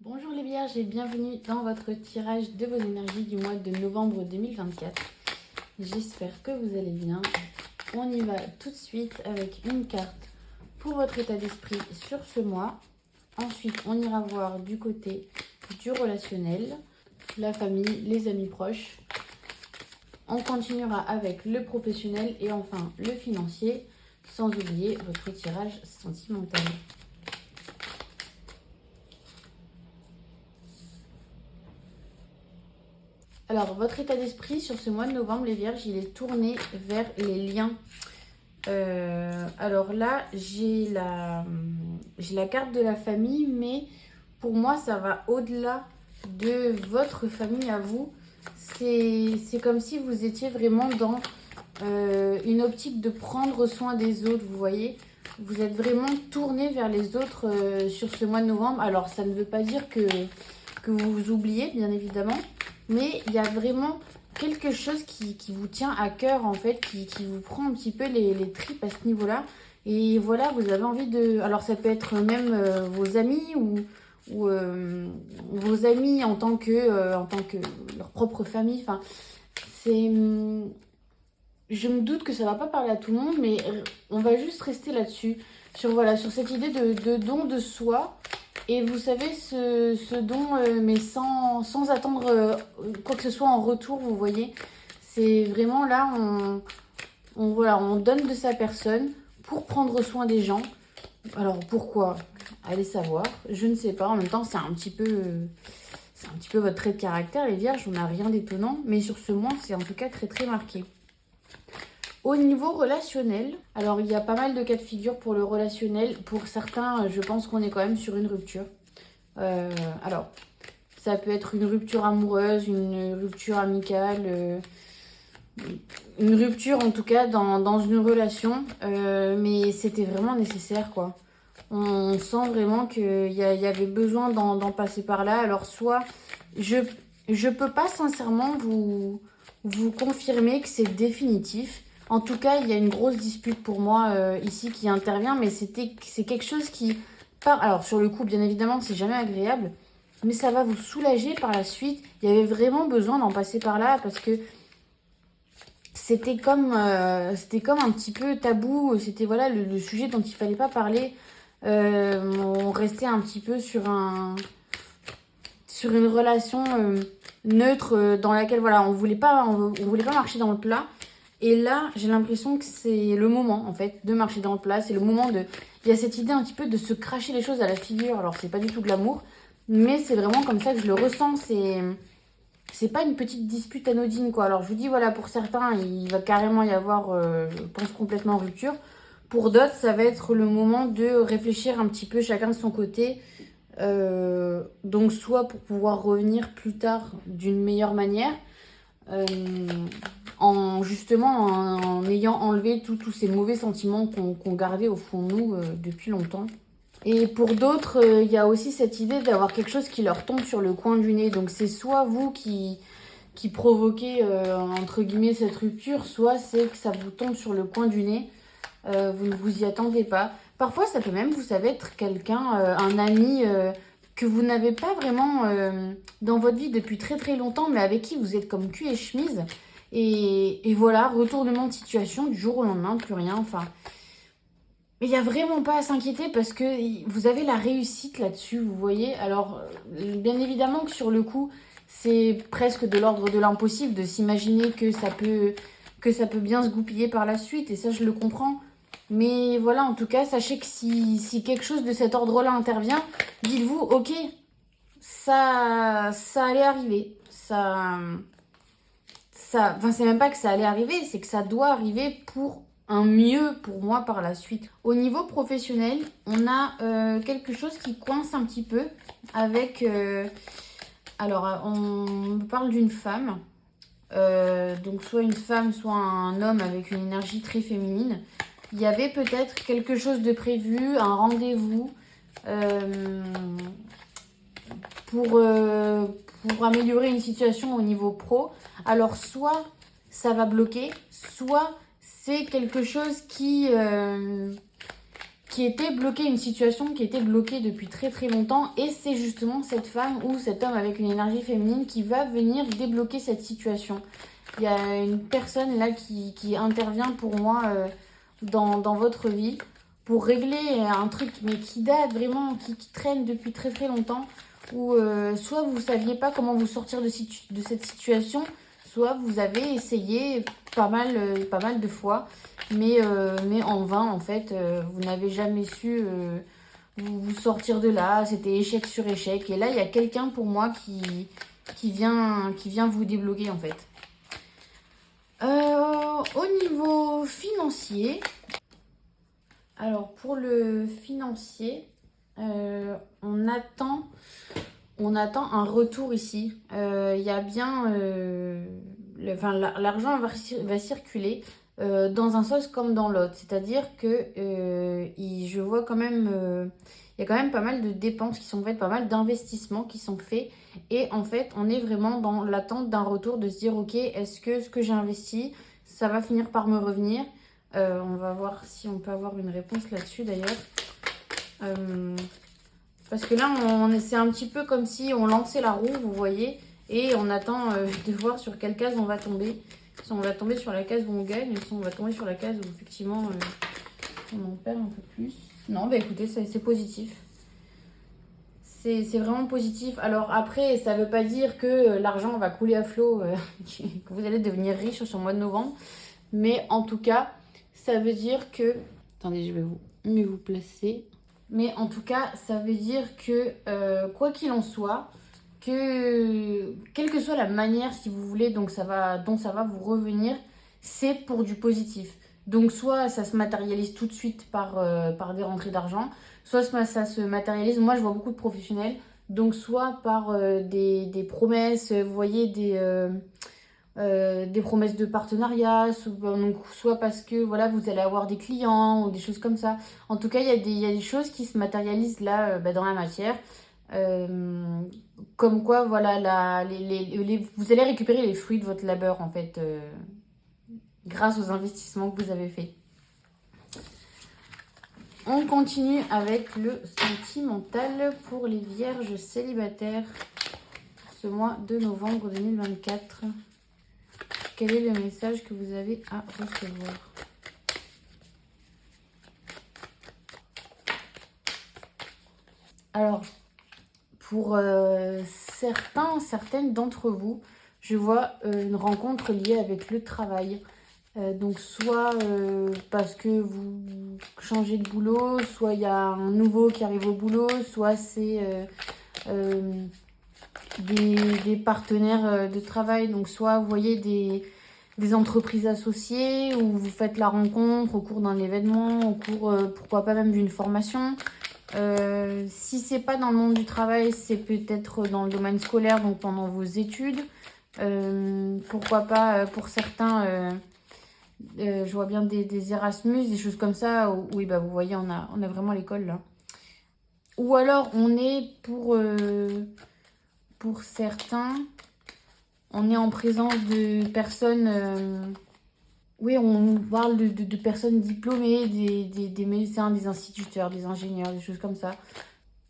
Bonjour les Vierges et bienvenue dans votre tirage de vos énergies du mois de novembre 2024. J'espère que vous allez bien. On y va tout de suite avec une carte pour votre état d'esprit sur ce mois. Ensuite, on ira voir du côté du relationnel, la famille, les amis proches. On continuera avec le professionnel et enfin le financier, sans oublier votre tirage sentimental. Alors, votre état d'esprit sur ce mois de novembre, les Vierges, il est tourné vers les liens. Alors là, j'ai la carte de la famille, mais pour moi, ça va au-delà de votre famille à vous. C'est comme si vous étiez vraiment dans une optique de prendre soin des autres, vous voyez. Vous êtes vraiment tourné vers les autres sur ce mois de novembre. Alors, ça ne veut pas dire que vous vous oubliez, bien évidemment. Mais il y a vraiment quelque chose qui vous tient à cœur, en fait, qui vous prend un petit peu les tripes à ce niveau-là. Et voilà, vous avez envie de... Alors, ça peut être même vos amis ou vos amis en tant que leur propre famille. Enfin, c'est... Je me doute que ça va pas parler à tout le monde, mais on va juste rester là-dessus. Sur cette idée de don de soi. Et vous savez, ce don, mais sans attendre quoi que ce soit en retour, vous voyez. C'est vraiment là, on donne de sa personne pour prendre soin des gens. Alors pourquoi? Allez savoir. Je ne sais pas. En même temps, c'est un petit peu votre trait de caractère, les Vierges. On n'a rien d'étonnant. Mais sur ce mois, c'est en tout cas très très marqué. Au niveau relationnel, alors il y a pas mal de cas de figure pour le relationnel. Pour certains, je pense qu'on est quand même sur une rupture. Alors, ça peut être une rupture amoureuse, une rupture amicale, une rupture en tout cas dans une relation. Mais c'était vraiment nécessaire, quoi. On sent vraiment qu'il y avait besoin d'en passer par là. Alors, soit je peux pas sincèrement vous confirmer que c'est définitif. En tout cas, il y a une grosse dispute pour moi ici qui intervient, mais c'est quelque chose qui part. Alors sur le coup, bien évidemment, c'est jamais agréable, mais ça va vous soulager par la suite. Il y avait vraiment besoin d'en passer par là parce que c'était comme un petit peu tabou. C'était voilà le sujet dont il fallait pas parler. On restait un petit peu sur une relation neutre dans laquelle voilà on voulait pas marcher dans le plat. Et là, j'ai l'impression que c'est le moment, en fait, de marcher dans le plat. C'est le moment de... Il y a cette idée un petit peu de se cracher les choses à la figure. Alors, c'est pas du tout de l'amour, mais c'est vraiment comme ça que je le ressens. C'est pas une petite dispute anodine, quoi. Alors, je vous dis, voilà, pour certains, il va carrément y avoir, je pense, complètement rupture. Pour d'autres, ça va être le moment de réfléchir un petit peu chacun de son côté. Donc, soit pour pouvoir revenir plus tard d'une meilleure manière, en ayant enlevé tous ces mauvais sentiments qu'on gardait au fond de nous depuis longtemps. Et pour d'autres, il y a aussi cette idée d'avoir quelque chose qui leur tombe sur le coin du nez. Donc c'est soit vous qui provoquez, entre guillemets, cette rupture, soit c'est que ça vous tombe sur le coin du nez. Vous ne vous y attendez pas. Parfois, ça peut même, vous savez, être quelqu'un, un ami que vous n'avez pas vraiment dans votre vie depuis très très longtemps, mais avec qui vous êtes comme cul et chemise. Et voilà, retournement de situation du jour au lendemain, plus rien. Enfin, mais il n'y a vraiment pas à s'inquiéter parce que vous avez la réussite là-dessus, vous voyez. Alors, bien évidemment que sur le coup, c'est presque de l'ordre de l'impossible de s'imaginer que ça peut bien se goupiller par la suite. Et ça, je le comprends. Mais voilà, en tout cas, sachez que si quelque chose de cet ordre-là intervient, dites-vous, ok, ça allait arriver. Enfin, c'est même pas que ça allait arriver, c'est que ça doit arriver pour un mieux pour moi par la suite. Au niveau professionnel, on a quelque chose qui coince un petit peu avec... alors, on parle d'une femme. Donc, soit une femme, soit un homme avec une énergie très féminine. Il y avait peut-être quelque chose de prévu, un rendez-vous pour améliorer une situation au niveau pro. Alors, soit ça va bloquer, soit c'est quelque chose qui qui était bloqué, une situation qui était bloquée depuis très très longtemps. Et c'est justement cette femme ou cet homme avec une énergie féminine qui va venir débloquer cette situation. Il y a une personne là qui intervient pour moi dans votre vie pour régler un truc mais qui date vraiment, qui traîne depuis très très longtemps. Où soit vous ne saviez pas comment vous sortir de cette situation, soit vous avez essayé pas mal de fois, mais en vain en fait. Vous n'avez jamais su vous sortir de là, c'était échec sur échec. Et là, il y a quelqu'un pour moi qui vient vous débloquer en fait. Au niveau financier, alors pour le financier, on attend un retour ici. Il y a bien... l'argent va circuler dans un sens comme dans l'autre. C'est-à-dire que je vois quand même... il y a quand même pas mal de dépenses qui sont faites, pas mal d'investissements qui sont faits. Et en fait, on est vraiment dans l'attente d'un retour, de se dire, ok, est-ce que ce que j'ai investi, ça va finir par me revenir? On va voir si on peut avoir une réponse là-dessus d'ailleurs. Parce que là, c'est un petit peu comme si on lançait la roue, vous voyez, et on attend de voir sur quelle case on va tomber. Si on va tomber sur la case où on gagne, ou si on va tomber sur la case où effectivement on en perd un peu plus. Non, bah écoutez, c'est positif. C'est vraiment positif. Alors après, ça ne veut pas dire que l'argent va couler à flot, que vous allez devenir riche sur le mois de novembre. Mais en tout cas, ça veut dire que... Attendez, je vais mieux vous placer. Mais en tout cas, ça veut dire que quoi qu'il en soit, que quelle que soit la manière, si vous voulez, dont ça va vous revenir, c'est pour du positif. Donc soit ça se matérialise tout de suite par des rentrées d'argent, soit ça se matérialise, moi je vois beaucoup de professionnels, donc soit par des promesses, vous voyez, des promesses de partenariat, soit parce que voilà, vous allez avoir des clients ou des choses comme ça. En tout cas, il y a des choses qui se matérialisent là dans la matière. Comme quoi, voilà, vous allez récupérer les fruits de votre labeur en fait, grâce aux investissements que vous avez faits. On continue avec le sentimental pour les vierges célibataires pour ce mois de novembre 2024. Quel est le message que vous avez à recevoir? Alors, pour certaines d'entre vous, je vois une rencontre liée avec le travail. Donc, soit parce que vous changez de boulot, soit il y a un nouveau qui arrive au boulot, soit c'est des partenaires de travail. Donc, soit vous voyez des entreprises associées où vous faites la rencontre au cours d'un événement, au cours, pourquoi pas même d'une formation. Si c'est pas dans le monde du travail, c'est peut-être dans le domaine scolaire, donc pendant vos études. Pourquoi pas pour certains, je vois bien des Erasmus, des choses comme ça. Oui, bah vous voyez, on a vraiment l'école là. Ou alors on est pour certains, on est en présence de personnes. Oui, on parle de personnes diplômées, des médecins, des instituteurs, des ingénieurs, des choses comme ça.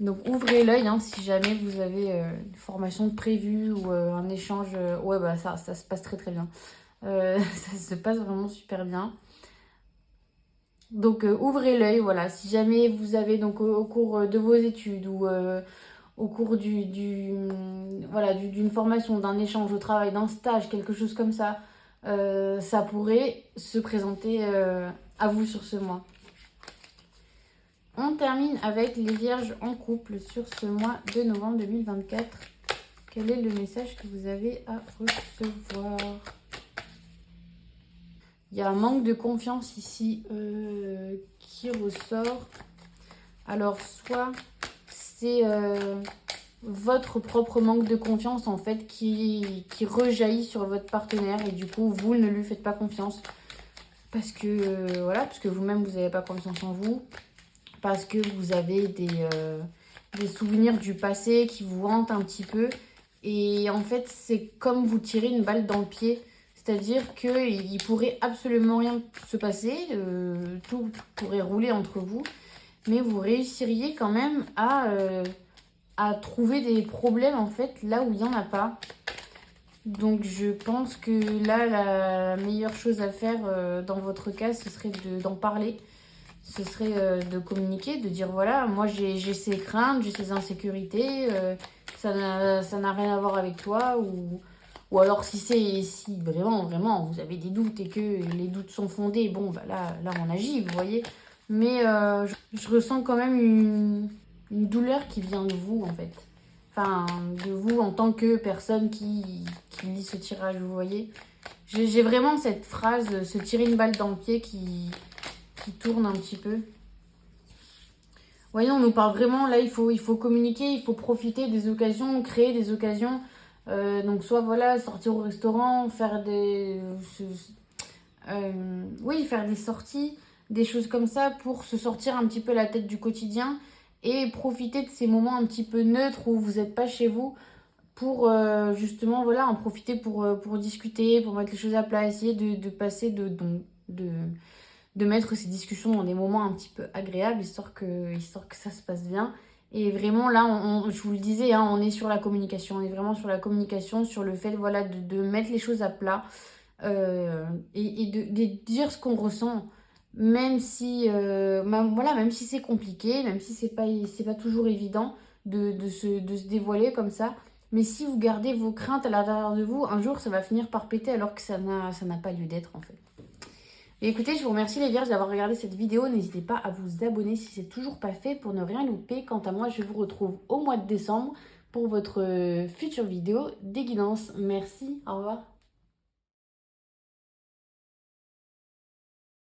Donc ouvrez l'œil si jamais vous avez une formation prévue ou un échange. Ouais, bah ça se passe très très bien. Ça se passe vraiment super bien. Donc ouvrez l'œil, voilà. Si jamais vous avez donc au cours de vos études ou au cours d'une formation, d'un échange au travail, d'un stage, quelque chose comme ça, ça pourrait se présenter à vous sur ce mois. On termine avec les vierges en couple sur ce mois de novembre 2024. Quel est le message que vous avez à recevoir? Il y a un manque de confiance ici qui ressort. Alors, soit c'est votre propre manque de confiance en fait qui rejaillit sur votre partenaire et du coup, vous ne lui faites pas confiance. Parce que, voilà, parce que vous-même, vous n'avez pas confiance en vous. Parce que vous avez des souvenirs du passé qui vous hantent un petit peu. Et en fait, c'est comme vous tirer une balle dans le pied. C'est-à-dire qu'il pourrait absolument rien se passer. Tout pourrait rouler entre vous. mais vous réussiriez quand même à trouver des problèmes en fait là où il n'y en a pas. Donc je pense que là, la meilleure chose à faire dans votre cas, ce serait d'en parler. Ce serait de communiquer, de dire voilà, moi j'ai ces craintes, j'ai ces insécurités, ça n'a rien à voir avec toi. Ou alors si vraiment, vraiment vous avez des doutes et que les doutes sont fondés, bon bah là on agit, vous voyez. Mais je ressens quand même une douleur qui vient de vous en fait. Enfin, de vous en tant que personne qui lit ce tirage, vous voyez. J'ai vraiment cette phrase, se tirer une balle dans le pied qui tourne un petit peu. Voyez, on nous parle vraiment, là, il faut communiquer, il faut profiter des occasions, créer des occasions. Donc, soit, voilà, sortir au restaurant, faire faire des sorties, des choses comme ça pour se sortir un petit peu la tête du quotidien et profiter de ces moments un petit peu neutres où vous n'êtes pas chez vous pour justement, voilà, en profiter pour discuter, pour mettre les choses à plat, essayer de passer de mettre ces discussions dans des moments un petit peu agréables, histoire que ça se passe bien. Et vraiment, là, je vous le disais, hein, on est sur la communication. On est vraiment sur la communication, sur le fait voilà, de mettre les choses à plat et de dire ce qu'on ressent. Même si, même si c'est compliqué, même si c'est pas toujours évident de se dévoiler comme ça. Mais si vous gardez vos craintes à l'intérieur de vous, un jour, ça va finir par péter alors que ça n'a pas lieu d'être, en fait. Et écoutez, je vous remercie les vierges d'avoir regardé cette vidéo. N'hésitez pas à vous abonner si c'est toujours pas fait pour ne rien louper. Quant à moi, je vous retrouve au mois de décembre pour votre future vidéo des guidances. Merci, au revoir.